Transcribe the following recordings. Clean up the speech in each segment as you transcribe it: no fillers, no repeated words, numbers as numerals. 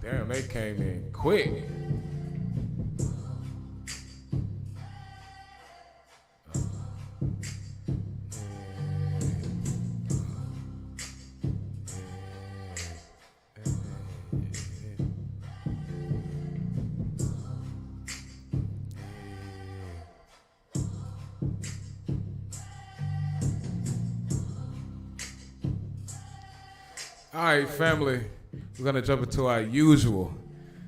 Damn, they came in quick. All right, family. We're gonna jump into our usual.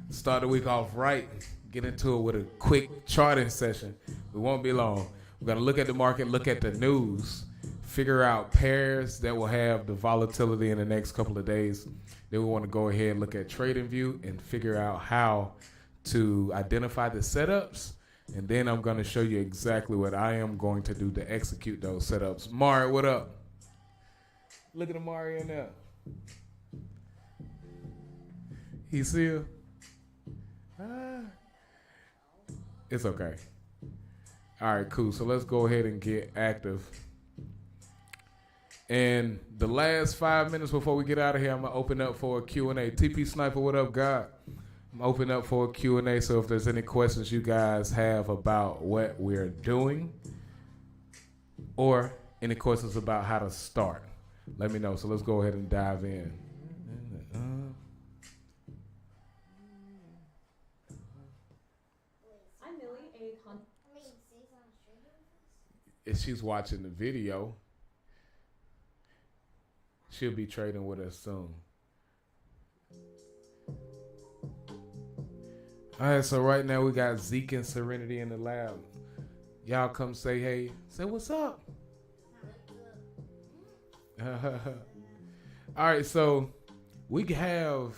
Start the week off right. Get into it with a quick charting session. We won't be long. We're gonna look at the market, look at the news, figure out pairs that will have the volatility in the next couple of days. Then we want to go ahead and look at TradingView and figure out how to identify the setups. And then I'm gonna show you exactly what I am going to do to execute those setups. Mari, what up? Look at Amari in there. He's here. It's okay. All right, cool. So let's go ahead and get active. And the last 5 minutes before we get out of here, I'm going to open up for a Q&A. TP Sniper, what up, God? I'm open up for a Q&A, so if there's any questions you guys have about what we're doing or any questions about how to start, let me know. So let's go ahead and dive in. If she's watching the video, she'll be trading with us soon. All right, so right now we got Zeke and Serenity in the lab. Y'all come say hey. Say what's up. All right, so we have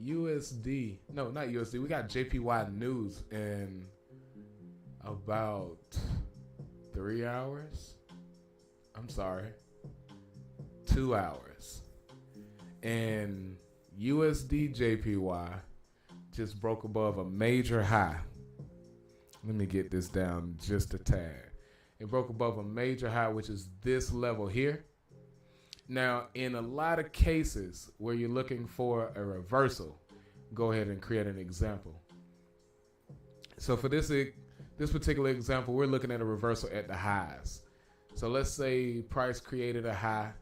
USD. No, not USD. We got JPY news in about 3 hours. I'm sorry. 2 hours. And USD JPY just broke above a major high. Let me get this down just a tad. It broke above a major high, which is this level here. Now, in a lot of cases where you're looking for a reversal, go ahead and create an example. So for this particular example, we're looking at a reversal at the highs. So let's say price created a high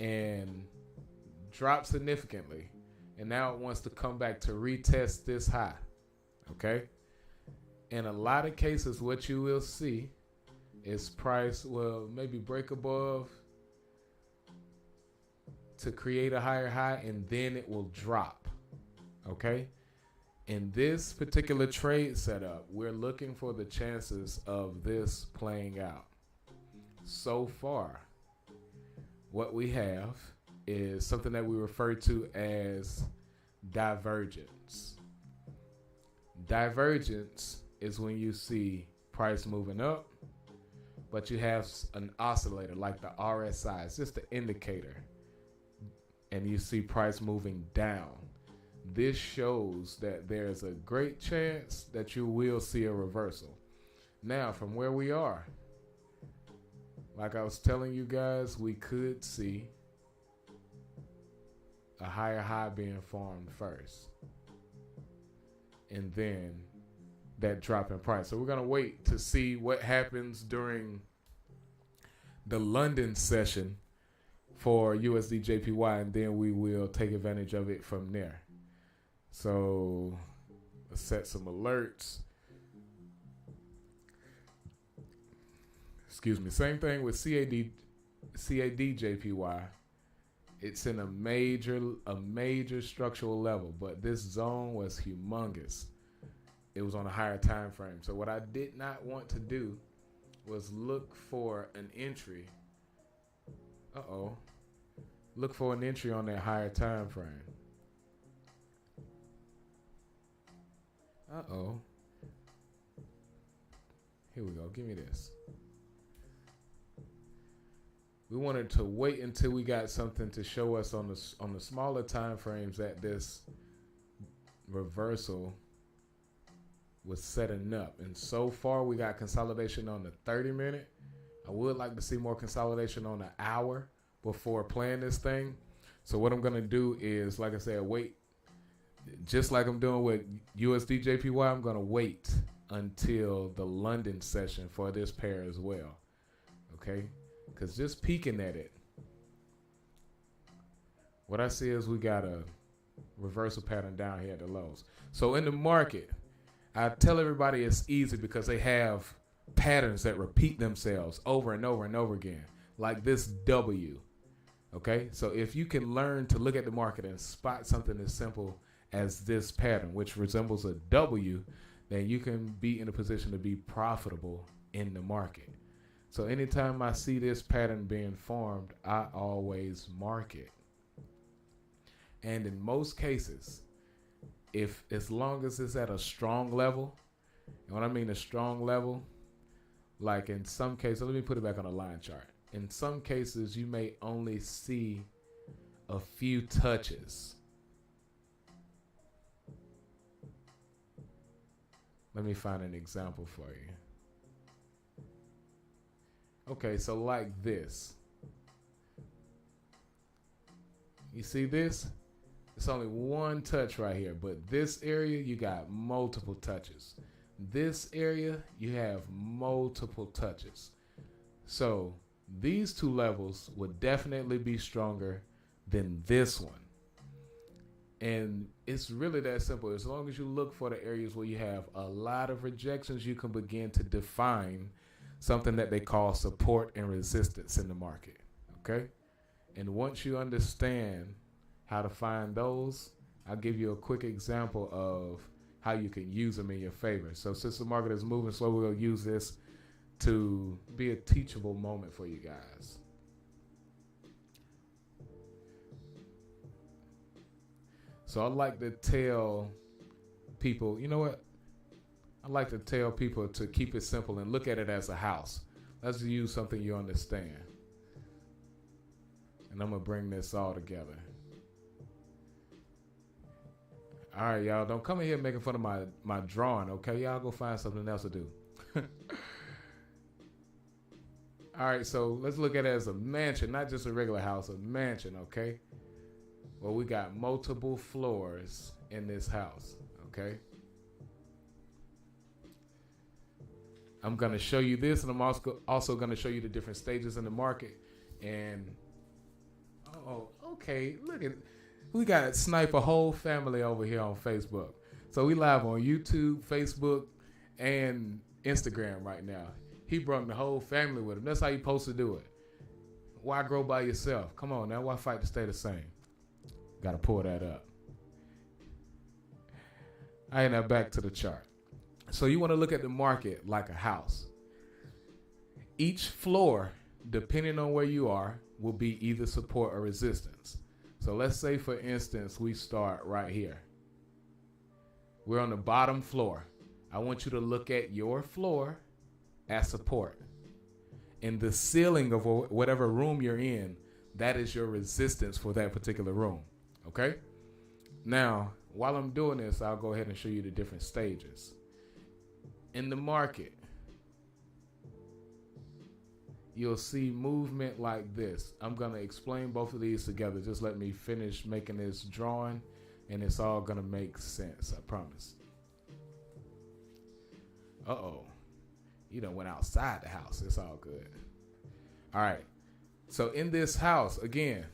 and dropped significantly. And now it wants to come back to retest this high. Okay? In a lot of cases, what you will see is price will maybe break above to create a higher high, and then it will drop. Okay? In this particular trade setup, we're looking for the chances of this playing out. So far, what we have is something that we refer to as divergence. Divergence is when you see price moving up, but you have an oscillator like the RSI. It's just an indicator. And you see price moving down. This shows that there's a great chance that you will see a reversal. Now, from where we are, like I was telling you guys, we could see a higher high being formed first. And then that drop in price. So we're going to wait to see what happens during the London session for USD JPY, and then we will take advantage of it from there. So let's set some alerts. Excuse me. Same thing with CAD JPY. It's in a major structural level, but this zone was humongous. It was on a higher time frame. So what I did not want to do was look for an entry Uh-oh. Look for an entry on that higher time frame. Uh-oh. Here we go. Give me this. We wanted to wait until we got something to show us on the smaller time frames that this reversal was setting up. And so far we got consolidation on the 30-minute. I would like to see more consolidation on the hour before playing this thing. So what I'm going to do is, like I said, wait. Just like I'm doing with USD JPY, I'm going to wait until the London session for this pair as well. Okay? Because just peeking at it, what I see is we got a reversal pattern down here at the lows. So in the market, I tell everybody it's easy because they have patterns that repeat themselves over and over and over again, like this W. Okay? So if you can learn to look at the market and spot something as simple as this pattern, which resembles a W, then you can be in a position to be profitable in the market. So anytime I see this pattern being formed, I always mark it. And in most cases, if as long as it's at a strong level, and when I mean a strong level, like in some cases, let me put it back on a line chart. In some cases, you may only see a few touches. Let me find an example for you. Okay, so like this. You see this? It's only one touch right here, but this area, you got multiple touches. This area, you have multiple touches. So these two levels would definitely be stronger than this one. And it's really that simple. As long as you look for the areas where you have a lot of rejections, you can begin to define something that they call support and resistance in the market. Okay? And once you understand how to find those, I'll give you a quick example of how you can use them in your favor. So since the market is moving slow, we're going to use this to be a teachable moment for you guys. So I like to tell people, you know what? I like to tell people to keep it simple and look at it as a house. Let's use something you understand. And I'm going to bring this all together. All right, y'all. Don't come in here making fun of my drawing, okay? Y'all go find something else to do. All right, so let's look at it as a mansion, not just a regular house, a mansion, okay? Well, we got multiple floors in this house, okay? I'm going to show you this, and I'm also going to show you the different stages in the market. And, oh, okay, look at it. We got Snipe a whole family over here on Facebook. So we live on YouTube, Facebook, and Instagram right now. He brought the whole family with him. That's how you're supposed to do it. Why grow by yourself? Come on now. Why fight to stay the same? Got to pull that up. All right, now back to the chart. So you want to look at the market like a house. Each floor, depending on where you are, will be either support or resistance. So let's say, for instance, we start right here. We're on the bottom floor. I want you to look at your floor as support. And the ceiling of whatever room you're in, that is your resistance for that particular room. Okay? Now, while I'm doing this, I'll go ahead and show you the different stages. In the market, you'll see movement like this. I'm going to explain both of these together. Just let me finish making this drawing, and it's all going to make sense, I promise. Uh-oh. You done went outside the house. It's all good. All right. So in this house, again,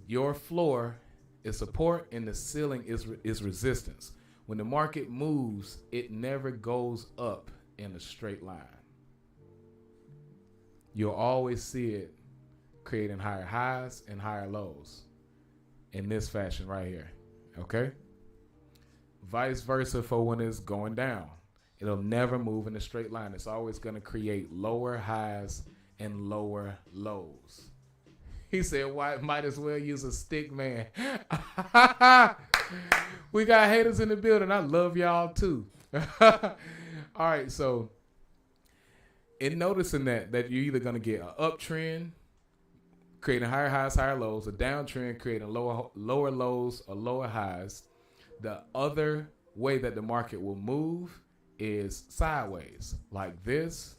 your floor is support and the ceiling is resistance. When the market moves, it never goes up in a straight line. You'll always see it creating higher highs and higher lows in this fashion right here. Okay? Vice versa for when it's going down. It'll never move in a straight line. It's always going to create lower highs and lower lows. He said, "Why might as well use a stick man." We got haters in the building. I love y'all too. All right, so in noticing that you're either gonna get an uptrend, creating higher highs, higher lows, a downtrend, creating lower lows or lower highs. The other way that the market will move is sideways, like this,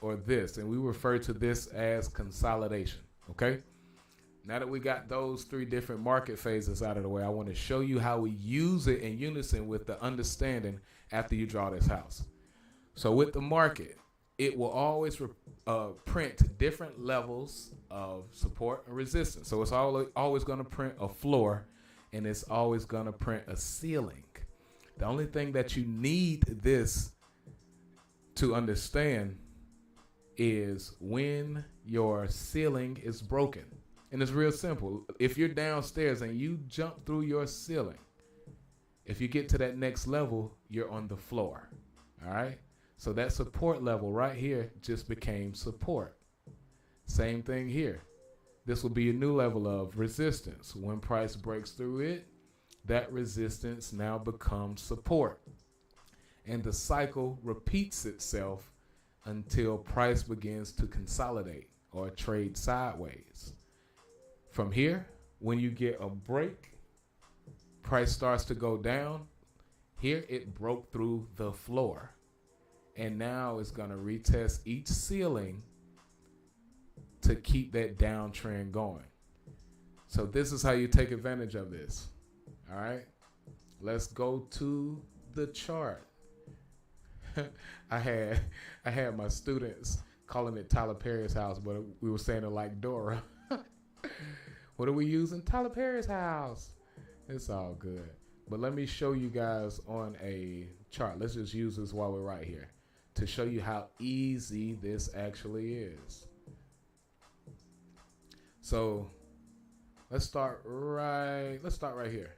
or this, and we refer to this as consolidation. Okay. Now that we got those three different market phases out of the way, I want to show you how we use it in unison with the understanding after you draw this house. So with the market, it will always print different levels of support and resistance. So it's always going to print a floor, and it's always going to print a ceiling. The only thing that you need this to understand is when your ceiling is broken. And it's real simple. If you're downstairs and you jump through your ceiling, if you get to that next level, you're on the floor. All right? So that support level right here just became support. Same thing here. This will be a new level of resistance. When price breaks through it, that resistance now becomes support. And the cycle repeats itself until price begins to consolidate or trade sideways. From here, when you get a break, price starts to go down. Here it broke through the floor. And now it's going to retest each ceiling to keep that downtrend going. So this is how you take advantage of this. All right. Let's go to the chart. I had my students calling it Tyler Perry's house, but we were saying it like Dora. What are we using? Tyler Perry's house. It's all good. But let me show you guys on a chart. Let's just use this while we're right here to show you how easy this actually is. So let's start right here.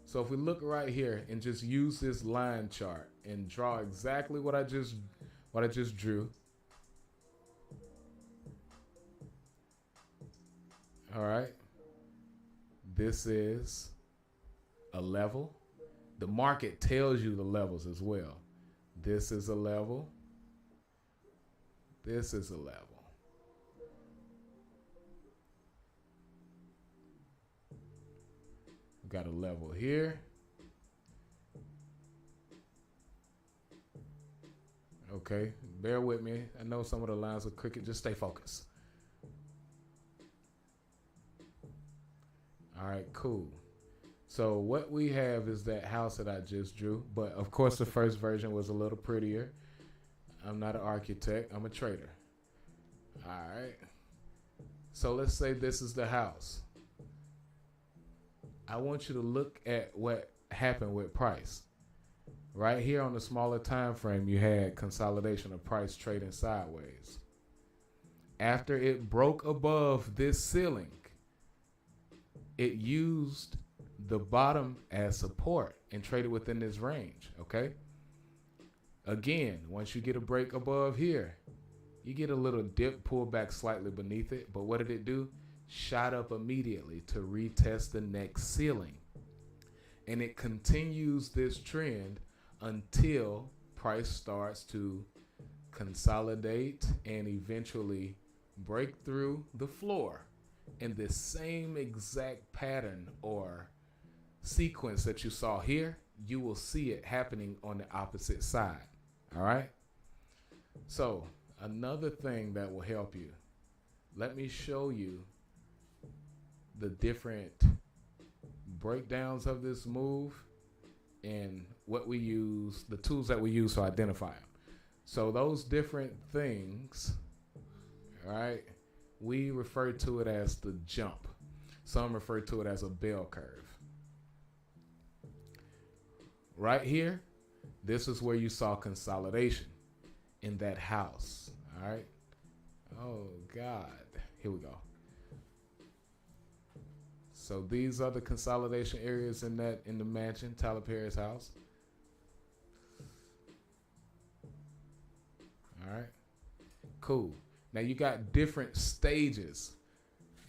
So if we look right here and just use this line chart and draw exactly what I just drew. All right. This is a level. The market tells you the levels as well. This is a level. This is a level. We've got a level here. Okay, bear with me. I know some of the lines are crooked. Just stay focused. All right, cool. So what we have is that house that I just drew. But, of course, the first version was a little prettier. I'm not an architect. I'm a trader. All right. So let's say this is the house. I want you to look at what happened with price. Right here on the smaller time frame, you had consolidation of price trading sideways. After it broke above this ceiling, it used the bottom as support and traded within this range, okay? Again, once you get a break above here, you get a little dip, pull back slightly beneath it. But what did it do? Shot up immediately to retest the next ceiling. And it continues this trend until price starts to consolidate and eventually break through the floor. And the same exact pattern or sequence that you saw here, you will see it happening on the opposite side. All right. So another thing that will help you, let me show you the different breakdowns of this move and what we use, the tools that we use to identify them. So those different things, all right, we refer to it as the jump. Some refer to it as a bell curve. Right here, this is where you saw consolidation in that house. All right. Oh, God. Here we go. So these are the consolidation areas in the mansion, Tyler Perry's house. All right. Cool. Now you got different stages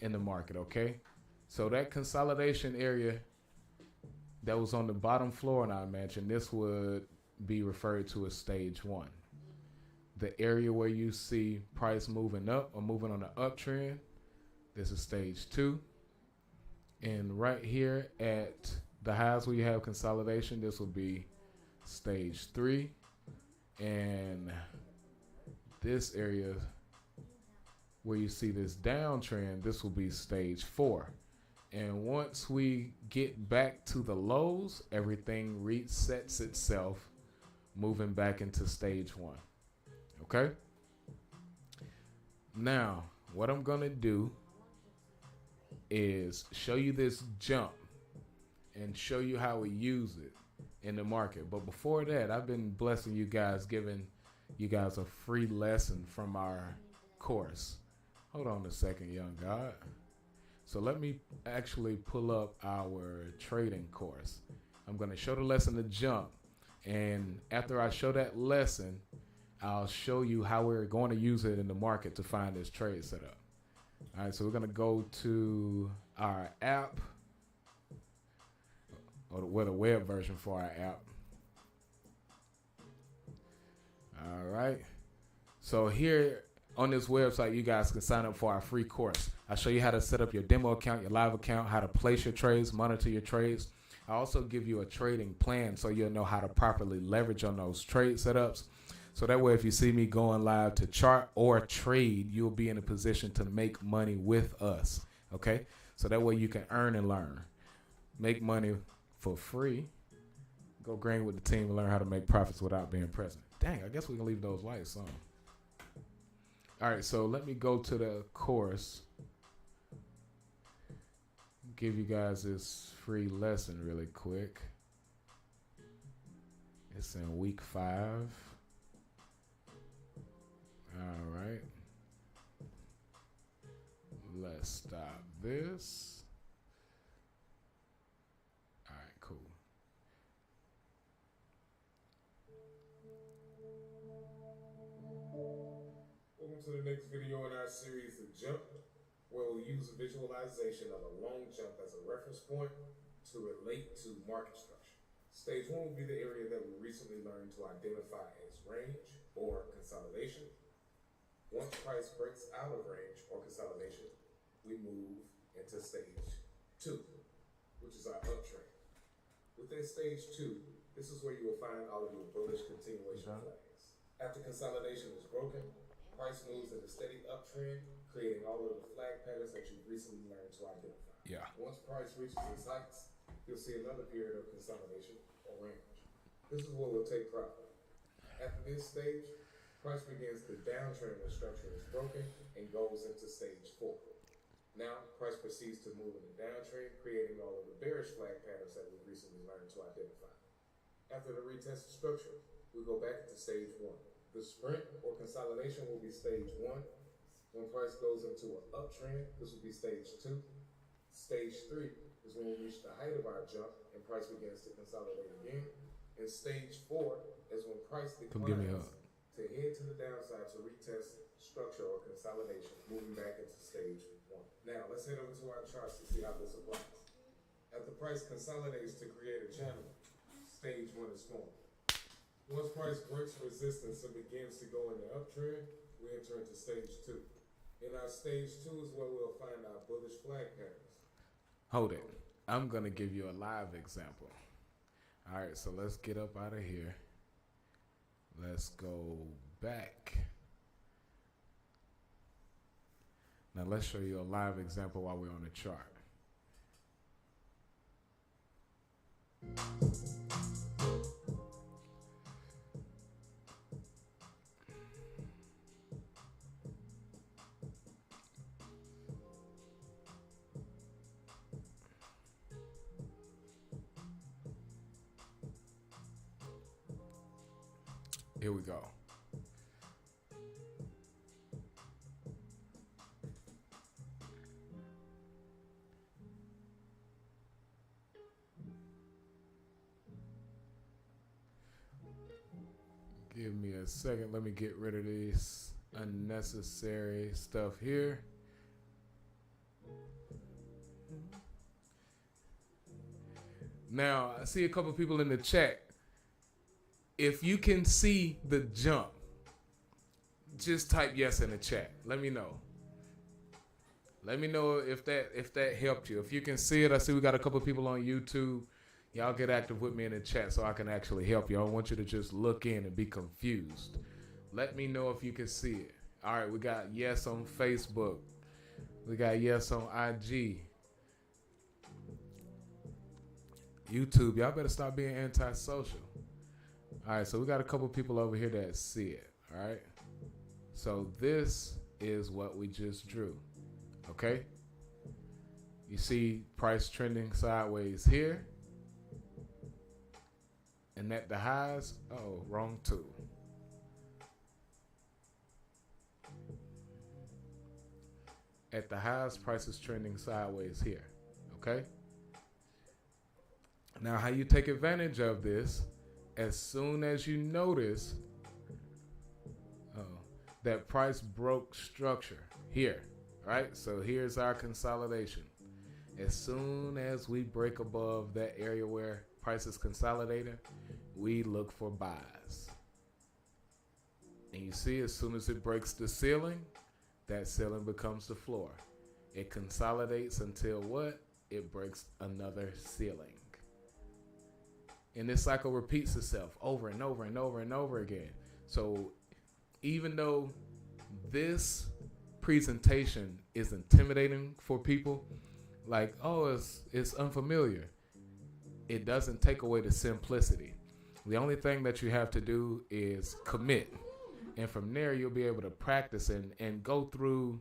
in the market, okay? So that consolidation area that was on the bottom floor, and I mentioned this would be referred to as stage one. The area where you see price moving up or moving on the uptrend, this is stage two. And right here at the highs where you have consolidation, this will be stage three. And this area where you see this downtrend, this will be stage four. And once we get back to the lows, everything resets itself, moving back into stage one. Okay? Now, what I'm going to do is show you this jump and show you how we use it in the market. But before that, I've been blessing you guys, giving you guys a free lesson from our course. Hold on a second, young God. So let me actually pull up our trading course. I'm going to show the lesson to jump. And after I show that lesson, I'll show you how we're going to use it in the market to find this trade setup. All right, so we're going to go to our app, or the web version for our app. All right. So here on this website, you guys can sign up for our free course. I'll show you how to set up your demo account, your live account, how to place your trades, monitor your trades. I also give you a trading plan so you'll know how to properly leverage on those trade setups. So that way, if you see me going live to chart or trade, you'll be in a position to make money with us. Okay? So that way you can earn and learn. Make money for free. Go green with the team and learn how to make profits without being present. Dang, I guess we can leave those lights on. All right, so let me go to the course. Give you guys this free lesson really quick. It's in week 5. All right. Let's stop this. All right, cool. Welcome to the next video in our series, The Jump, where we'll use a visualization of a long jump as a reference point to relate to market structure. Stage 1 will be the area that we recently learned to identify as range or consolidation. Once price breaks out of range or consolidation, we move into stage 2, which is our uptrend. Within stage 2, this is where you will find all of your bullish continuation flags. After consolidation is broken, price moves in a steady uptrend, creating all of the flag patterns that you've recently learned to identify. Yeah. Once price reaches its heights, you'll see another period of consolidation or range. This is where we'll take profit. After this stage, price begins the downtrend when structure is broken and goes into stage 4. Now, price proceeds to move in the downtrend, creating all of the bearish flag patterns that we've recently learned to identify. After the retested structure, we go back into stage 1. The sprint or consolidation will be stage 1. When price goes into an uptrend, this will be stage 2. Stage 3 is when we reach the height of our jump and price begins to consolidate again. And stage 4 is when price declines to head to the downside to retest structure or consolidation, moving back into stage 1. Now, let's head over to our charts to see how this applies. As the price consolidates to create a channel, stage 1 is formed. Once price breaks resistance and begins to go in the uptrend, we enter into stage 2. In our stage 2 is where we'll find our bullish flag patterns. Hold it. I'm going to give you a live example. All right, so let's get up out of here. Let's go back. Now let's show you a live example while we're on the chart. Here we go. Give me a second. Let me get rid of this unnecessary stuff here. Now, I see a couple people in the chat. If you can see the jump, just type yes in the chat. Let me know. Let me know if that helped you. If you can see it, I see we got a couple people on YouTube. Y'all get active with me in the chat so I can actually help you. I don't want you to just look in and be confused. Let me know if you can see it. All right, we got yes on Facebook. We got yes on IG. YouTube, y'all better stop being antisocial. All right, so we got a couple people over here that see it. All right. So this is what we just drew. Okay. You see price trending sideways here. And at the highs, oh, wrong tool. At the highs, price is trending sideways here. Okay. Now, how you take advantage of this, as soon as you notice that price broke structure here, right? So here's our consolidation. As soon as we break above that area where price is consolidating, we look for buys. And you see, as soon as it breaks the ceiling, that ceiling becomes the floor. It consolidates until what? It breaks another ceiling. And this cycle repeats itself over and over and over and over again. So even though this presentation is intimidating for people, like, oh, it's unfamiliar, it doesn't take away the simplicity. The only thing that you have to do is commit. And from there, you'll be able to practice and go through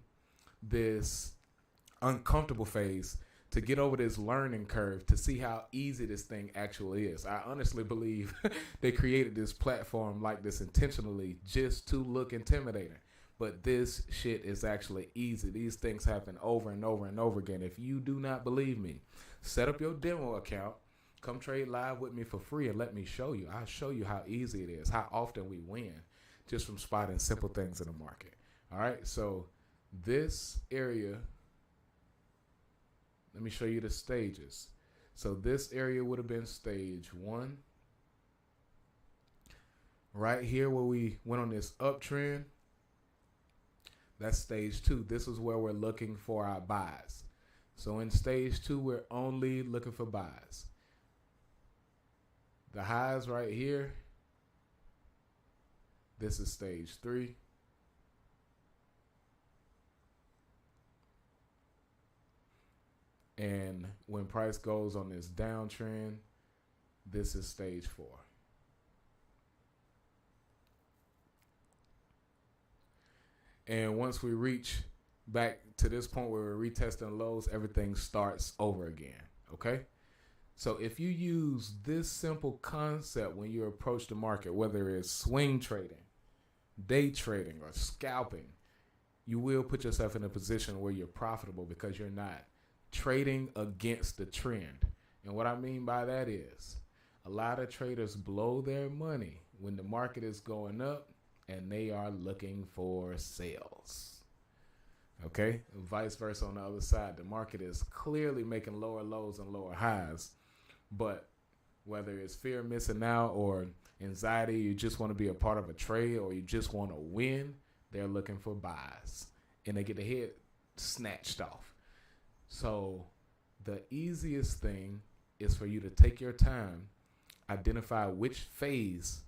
this uncomfortable phase to get over this learning curve to see how easy this thing actually is. I honestly believe they created this platform like this intentionally just to look intimidating. But this shit is actually easy. These things happen over and over and over again. If you do not believe me, set up your demo account. Come trade live with me for free and let me show you. I'll show you how easy it is, how often we win just from spotting simple things in the market. All right, so this area, let me show you the stages. So this area would have been stage 1. Right here where we went on this uptrend, that's stage 2. This is where we're looking for our buys. So in stage 2, we're only looking for buys. The highs right here, this is stage 3. And when price goes on this downtrend, this is stage 4. And once we reach back to this point where we're retesting lows, everything starts over again, okay? So if you use this simple concept when you approach the market, whether it's swing trading, day trading, or scalping, you will put yourself in a position where you're profitable because you're not trading against the trend. And what I mean by that is a lot of traders blow their money when the market is going up and they are looking for sales. Okay? Vice versa on the other side. The market is clearly making lower lows and lower highs, but whether it's fear of missing out or anxiety, you just want to be a part of a trade or you just want to win, they're looking for buys and they get the head snatched off. So the easiest thing is for you to take your time, identify which phase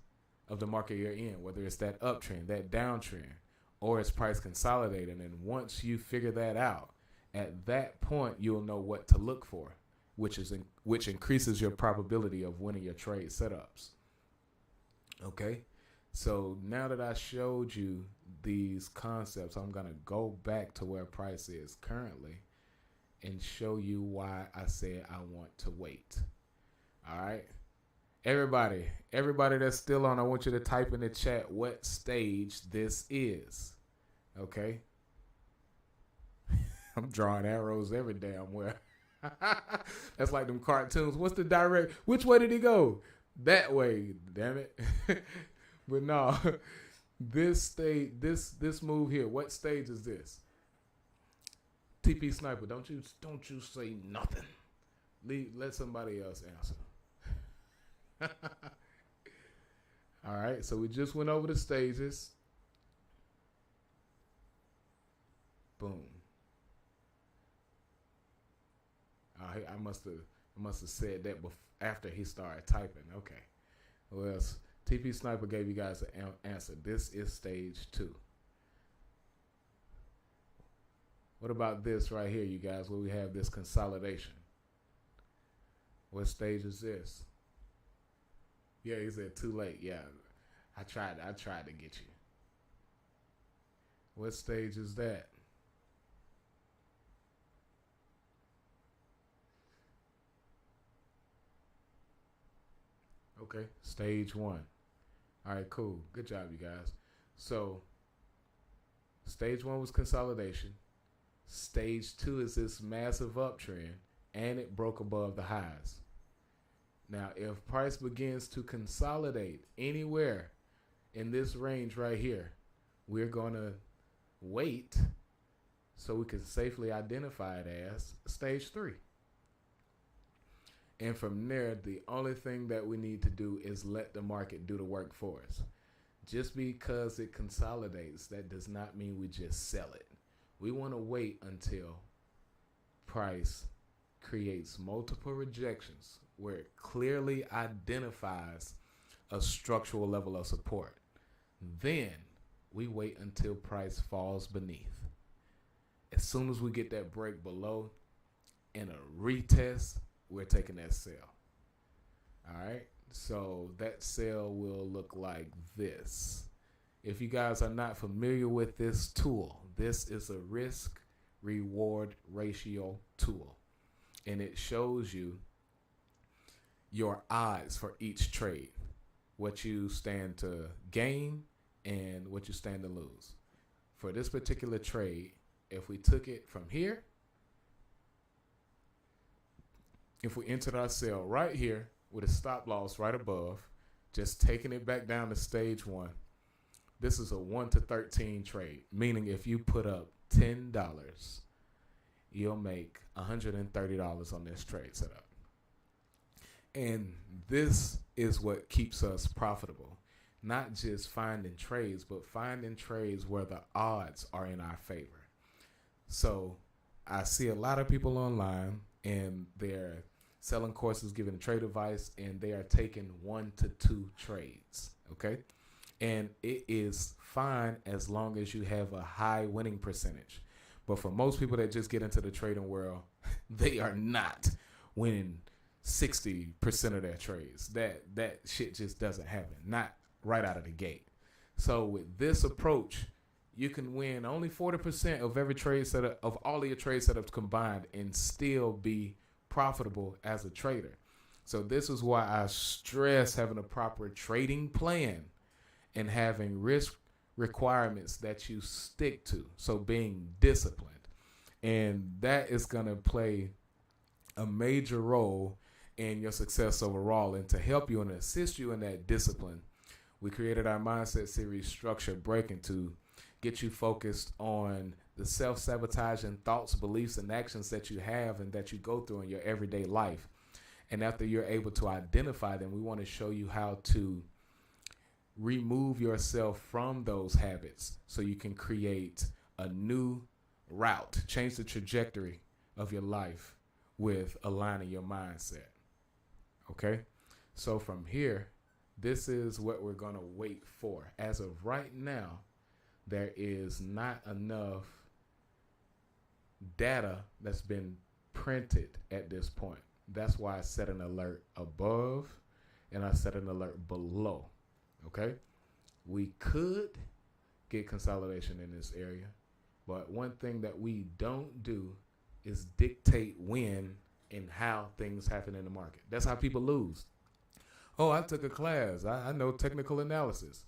of the market you're in, whether it's that uptrend, that downtrend, or it's price consolidating. And once you figure that out, at that point, you'll know what to look for, which increases your probability of winning your trade setups. Okay, so now that I showed you these concepts, I'm going to go back to where price is currently and show you why I said I want to wait. All right. Everybody that's still on, I want you to type in the chat what stage this is. Okay. I'm drawing arrows every damn where. That's like them cartoons. What's the direct? Which way did he go? That way, damn it. But no, This stage, this move here. What stage is this? TP Sniper, don't you say nothing. Let somebody else answer. All right, so we just went over the stages. Boom. I must have said that after he started typing. Okay. Well, TP Sniper gave you guys an answer. This is stage 2. What about this right here, you guys, where we have this consolidation? What stage is this? Yeah, he said too late. Yeah, I tried to get you. What stage is that? Okay, stage 1. All right, cool. Good job, you guys. So, stage 1 was consolidation. Stage 2 is this massive uptrend, and it broke above the highs. Now, if price begins to consolidate anywhere in this range right here, we're going to wait so we can safely identify it as stage 3. And from there, the only thing that we need to do is let the market do the work for us. Just because it consolidates, that does not mean we just sell it. We want to wait until price creates multiple rejections where it clearly identifies a structural level of support. Then we wait until price falls beneath. As soon as we get that break below and a retest, we're taking that sell. All right. So that sell will look like this. If you guys are not familiar with this tool, this is a risk reward ratio tool. And it shows you your odds for each trade, what you stand to gain and what you stand to lose. For this particular trade, if we took it from here, if we entered our sell right here with a stop loss right above, just taking it back down to stage 1, this is a 1 to 13 trade, meaning if you put up $10, you'll make $130 on this trade setup. And this is what keeps us profitable. Not just finding trades, but finding trades where the odds are in our favor. So I see a lot of people online and they're selling courses, giving trade advice, and they are taking 1 to 2 trades, okay? And it is fine as long as you have a high winning percentage. But for most people that just get into the trading world, they are not winning 60% of their trades. That shit just doesn't happen, not right out of the gate. So with this approach, you can win only 40% of every trade setup, of all of your trade setups combined, and still be profitable as a trader. So this is why I stress having a proper trading plan and having risk requirements that you stick to. So being disciplined. And that is going to play a major role in your success overall. And to help you and assist you in that discipline, we created our Mindset Series Structured Breaking to get you focused on the self-sabotaging thoughts, beliefs, and actions that you have and that you go through in your everyday life. And after you're able to identify them, we want to show you how to remove yourself from those habits so you can create a new route, change the trajectory of your life with aligning your mindset. Okay? So from here, this is what we're going to wait for. As of right now, there is not enough data that's been printed at this point. That's why I set an alert above and I set an alert below. Okay? We could get consolidation in this area, but one thing that we don't do is dictate when and how things happen in the market. That's how people lose. Oh, I took a class. I know technical analysis.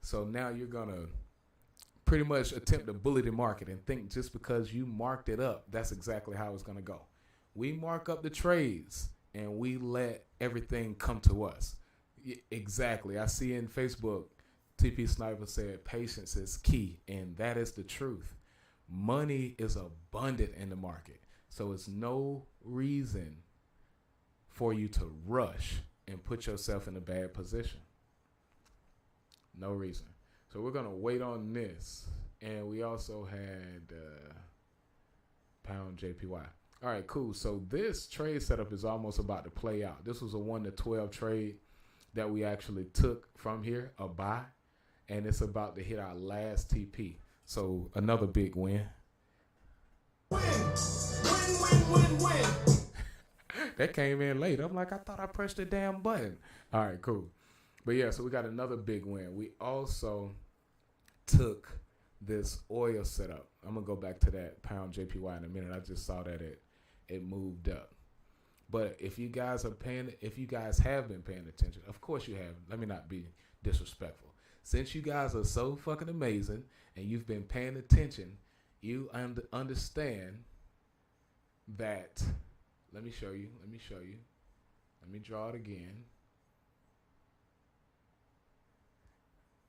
So now you're going to pretty much attempt to bully the market and think just because you marked it up, that's exactly how it's going to go. We mark up the trades and we let everything come to us. Exactly. I see in Facebook TP Sniper said patience is key, and that is the truth. Money is abundant in the market, so it's no reason for you to rush and put yourself in a bad position. No reason. So we're gonna wait on this, and we also had pound JPY. All right, cool. So this trade setup is almost about to play out. This was a 1 to 12 trade that we actually took from here, a buy, and it's about to hit our last TP. So another big win. Win, win, win, win, win. That came in late. I'm like, I thought I pressed the damn button. All right, cool. But yeah, so we got another big win. We also took this oil setup. I'm gonna go back to that pound JPY in a minute. I just saw that it moved up. But if you guys have been paying attention, of course you have. Let me not be disrespectful. Since you guys are so fucking amazing and you've been paying attention, you understand that. Let me show you. Let me draw it again.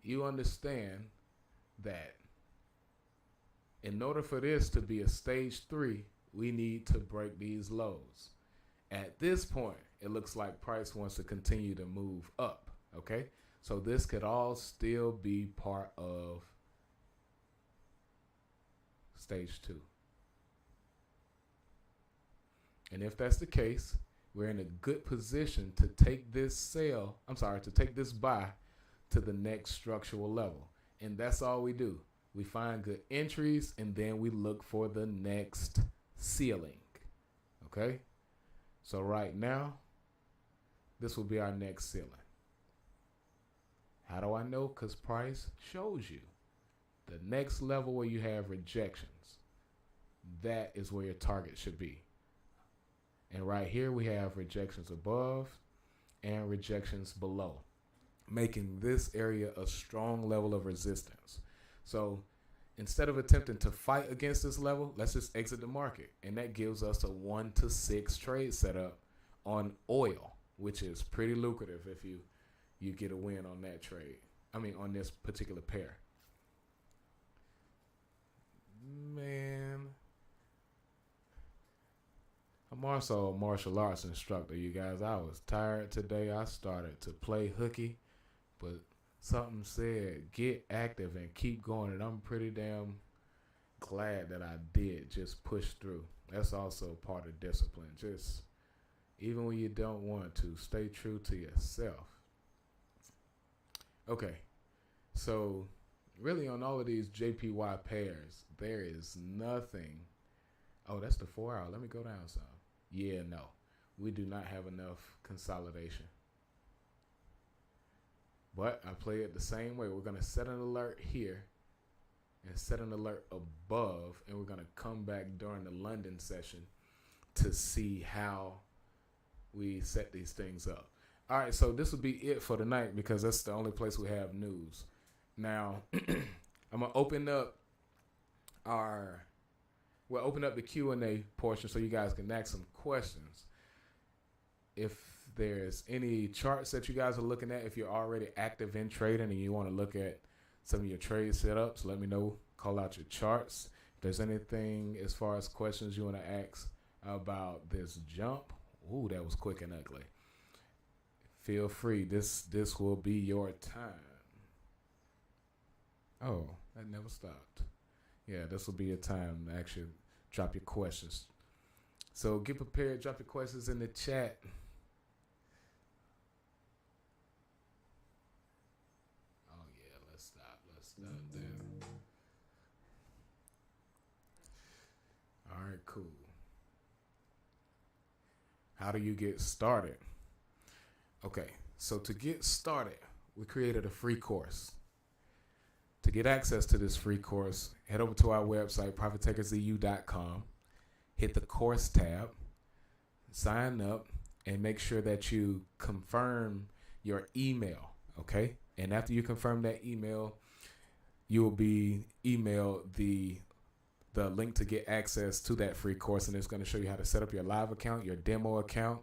You understand that in order for this to be a stage 3, we need to break these lows. At this point, it looks like price wants to continue to move up, okay? So this could all still be part of stage 2. And if that's the case, we're in a good position to take this buy to the next structural level. And that's all we do. We find good entries, and then we look for the next ceiling. Okay? So right now, this will be our next ceiling. How do I know? Because price shows you. The next level where you have rejections, that is where your target should be. And right here we have rejections above and rejections below, making this area a strong level of resistance. So instead of attempting to fight against this level, let's just exit the market. And that gives us a 1 to 6 trade setup on oil, which is pretty lucrative if you get a win on that trade. I mean, on this particular pair. Man, I'm also a martial arts instructor, you guys. I was tired today. I started to play hooky, but something said get active and keep going, and I'm pretty damn glad that I did just push through. That's also part of discipline. Just even when you don't want to, stay true to yourself. Okay, so really on all of these JPY pairs, there is nothing. Oh, that's the 4 hour. Let me go down some. Yeah, no, we do not have enough consolidation. But I play it the same way. We're going to set an alert here and set an alert above, and we're going to come back during the London session to see how we set these things up. All right, so this will be it for tonight because that's the only place we have news. Now, I'm going to open up the Q&A portion so you guys can ask some questions. If there's any charts that you guys are looking at, if you're already active in trading and you want to look at some of your trade setups, let me know. Call out your charts. If there's anything as far as questions you want to ask about this jump, ooh, that was quick and ugly. Feel free. This will be your time. Oh, that never stopped. Yeah, this will be your time to actually drop your questions. So get prepared. Drop your questions in the chat. Oh, yeah, let's stop there. All right, cool. How do you get started? Okay, so to get started, we created a free course. To get access to this free course, head over to our website, ProfitTakersEU.com, hit the course tab, sign up, and make sure that you confirm your email, okay? And after you confirm that email, you will be emailed the link to get access to that free course, and it's going to show you how to set up your live account, your demo account.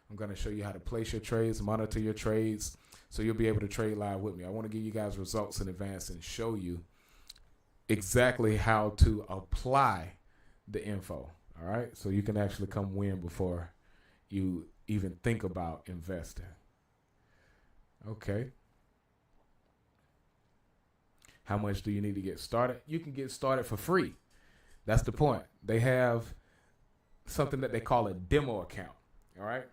I'm going to show you how to place your trades, monitor your trades, So you'll be able to trade live with me. I want to give you guys results in advance and show you exactly how to apply the info. All right. So you can actually come win before you even think about investing. Okay. How much do you need to get started? You can get started for free. That's the point. They have something that they call a demo account. All right.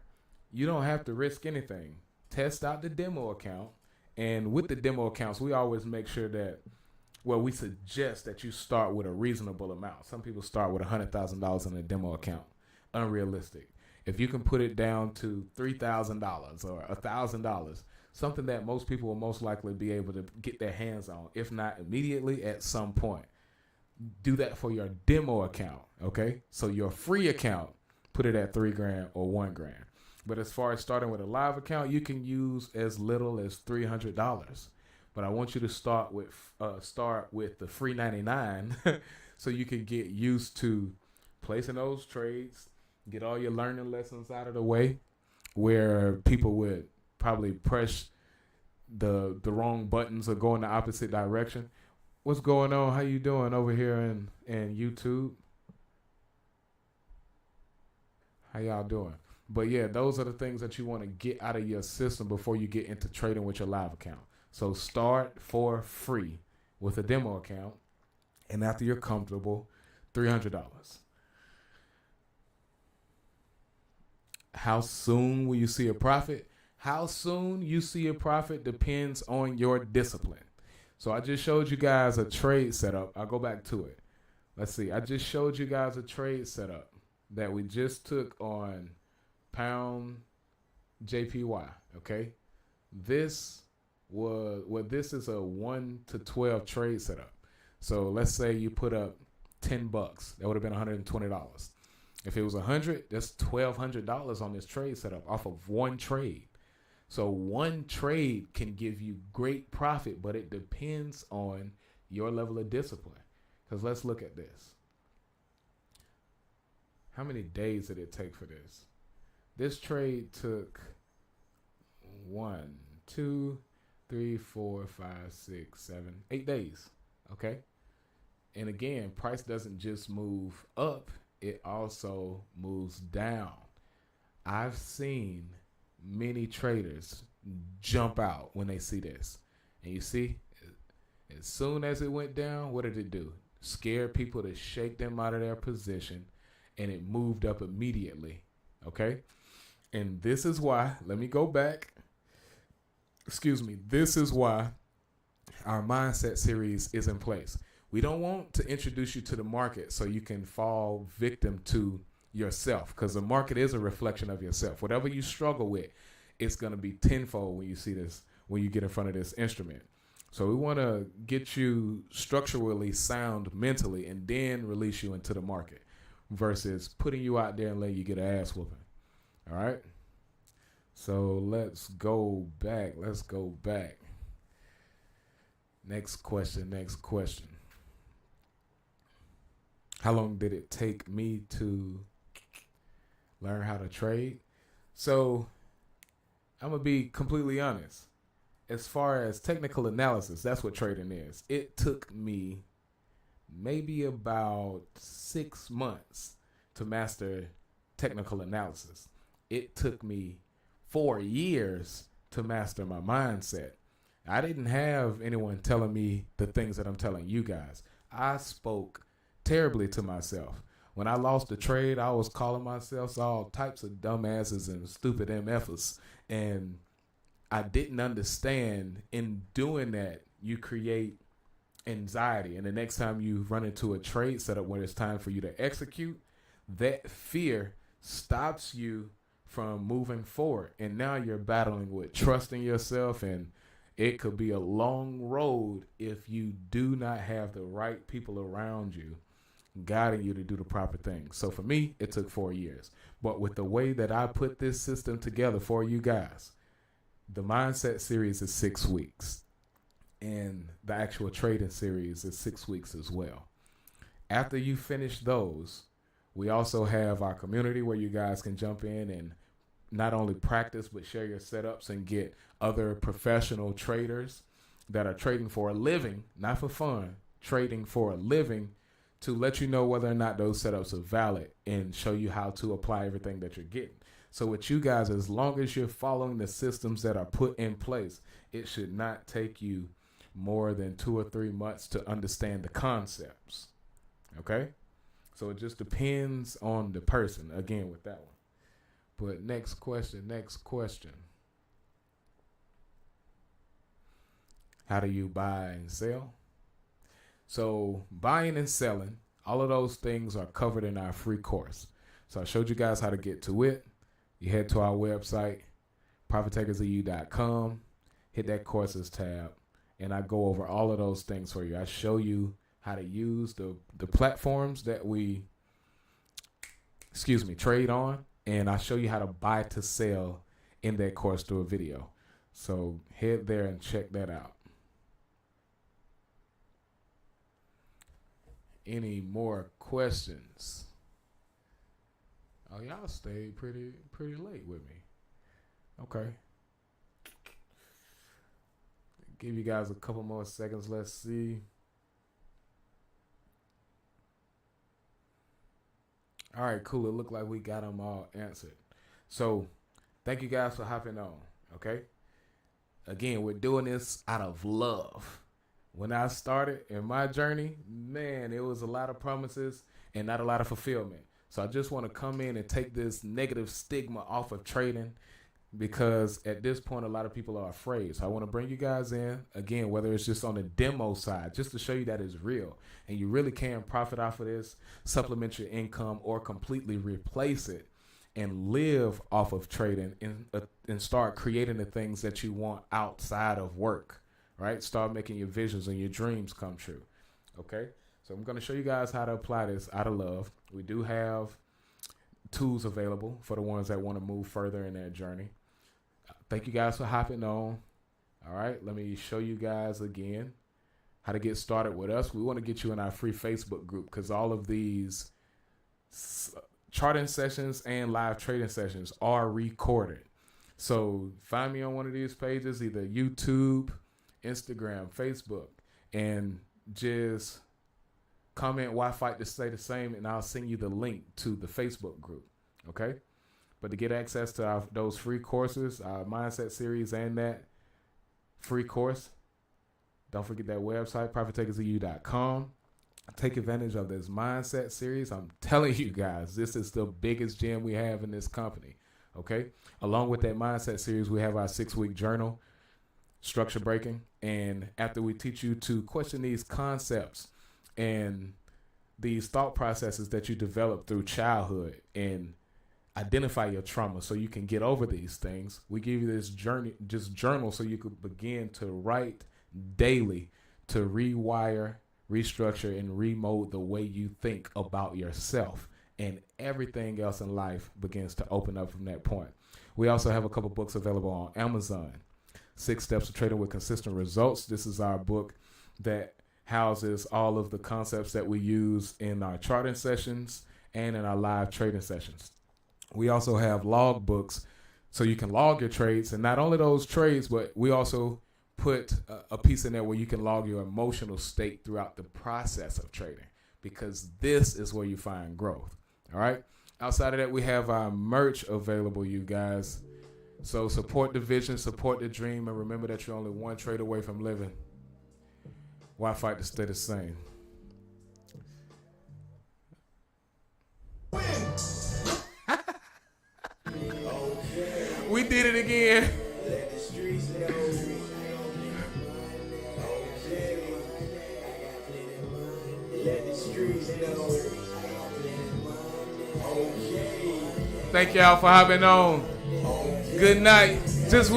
You don't have to risk anything. Test out the demo account. And with the demo accounts, we always make sure that, well, we suggest that you start with a reasonable amount. Some people start with $100,000 in a demo account. Unrealistic. If you can put it down to $3,000 or $1,000, something that most people will most likely be able to get their hands on, if not immediately, at some point. Do that for your demo account, okay? So your free account, put it at $3,000 or $1,000. But as far as starting with a live account, you can use as little as $300. But I want you to start with the free 99 so you can get used to placing those trades, get all your learning lessons out of the way, where people would probably press the wrong buttons or go in the opposite direction. What's going on? How you doing over here in YouTube? How y'all doing? But yeah, those are the things that you want to get out of your system before you get into trading with your live account. So start for free with a demo account, and after you're comfortable, $300. How soon will you see a profit? How soon you see a profit depends on your discipline. So I just showed you guys a trade setup. I'll go back to it. Let's see. I just showed you guys a trade setup that we just took on pound JPY. Okay. This is a 1 to 12 trade setup. So let's say you put up $10. That would have been $120. If it was 100, that's $1,200 on this trade setup off of one trade. So one trade can give you great profit, but it depends on your level of discipline. Because let's look at this. How many days did it take for this? This trade took 1, 2, 3, 4, 5, 6, 7, 8 days. Okay. And again, price doesn't just move up, it also moves down. I've seen many traders jump out when they see this. And you see, as soon as it went down, what did it do? Scared people to shake them out of their position, and it moved up immediately. Okay? And this is why, let me go back. This is why our mindset series is in place. We don't want to introduce you to the market so you can fall victim to yourself, because the market is a reflection of yourself. Whatever you struggle with, it's going to be tenfold when you see this, when you get in front of this instrument. So we want to get you structurally sound mentally and then release you into the market versus putting you out there and letting you get an ass whooping. All right. So let's go back. Next question. How long did it take me to learn how to trade? So I'm going to be completely honest. As far as technical analysis, that's what trading is. It took me maybe about 6 months to master technical analysis. It took me 4 years to master my mindset. I didn't have anyone telling me the things that I'm telling you guys. I spoke terribly to myself. When I lost the trade, I was calling myself all types of dumbasses and stupid MFers. And I didn't understand in doing that, you create anxiety. And the next time you run into a trade setup when it's time for you to execute, that fear stops you from moving forward. And now you're battling with trusting yourself, and it could be a long road if you do not have the right people around you guiding you to do the proper thing. So for me, it took 4 years. But with the way that I put this system together for you guys, the mindset series is 6 weeks. And the actual trading series is 6 weeks as well. After you finish those, we also have our community where you guys can jump in and not only practice but share your setups and get other professional traders that are trading for a living, not for fun, trading for a living, to let you know whether or not those setups are valid and show you how to apply everything that you're getting. So with you guys, as long as you're following the systems that are put in place, it should not take you more than 2 or 3 months to understand the concepts. Okay? So it just depends on the person, again, with that one. But next question. How do you buy and sell? So buying and selling, all of those things are covered in our free course. So I showed you guys how to get to it. You head to our website, ProfitTakersEU.com, hit that courses tab, and I go over all of those things for you. I show you how to use the platforms that we, trade on, and I show you how to buy to sell in that course through a video. So head there and check that out. Any more questions? Oh, y'all stayed pretty late with me. Okay. Give you guys a couple more seconds. Let's see. All right, cool. It looked like we got them all answered. So thank you guys for hopping on, okay? Again, we're doing this out of love. When I started in my journey, man, it was a lot of promises and not a lot of fulfillment. So I just want to come in and take this negative stigma off of trading, because at this point, a lot of people are afraid. So I want to bring you guys in, again, whether it's just on the demo side, just to show you that it's real. And you really can profit off of this, supplement your income, or completely replace it and live off of trading and start creating the things that you want outside of work, right? Start making your visions and your dreams come true, okay? So I'm going to show you guys how to apply this out of love. We do have tools available for the ones that want to move further in their journey. Thank you guys for hopping on. All right, let me show you guys again how to get started with us. We want to get you in our free Facebook group, because all of these charting sessions and live trading sessions are recorded. So find me on one of these pages, either YouTube, Instagram, Facebook, and just comment "Why Fight to Stay the Same," and I'll send you the link to the Facebook group. Okay? But to get access to those free courses, our mindset series and that free course, don't forget that website, ProfitTakersEU.com. Take advantage of this mindset series. I'm telling you guys, this is the biggest gem we have in this company. Okay? Along with that mindset series, we have our 6-week journal, structure breaking. And after we teach you to question these concepts and these thought processes that you develop through childhood and identify your trauma so you can get over these things, we give you this journal so you could begin to write daily to rewire, restructure, and remold the way you think about yourself, and everything else in life begins to open up from that point. We also have a couple books available on Amazon. 6 Steps to Trading with Consistent Results. This is our book that houses all of the concepts that we use in our charting sessions and in our live trading sessions. We also have log books so you can log your trades, and not only those trades, but we also put a piece in there where you can log your emotional state throughout the process of trading, because this is where you find growth. All right. Outside of that, we have our merch available, you guys. So support the vision, support the dream, and remember that you're only one trade away from living. Why fight to stay the same? We did it again. Thank y'all for hopping on. Good night. Just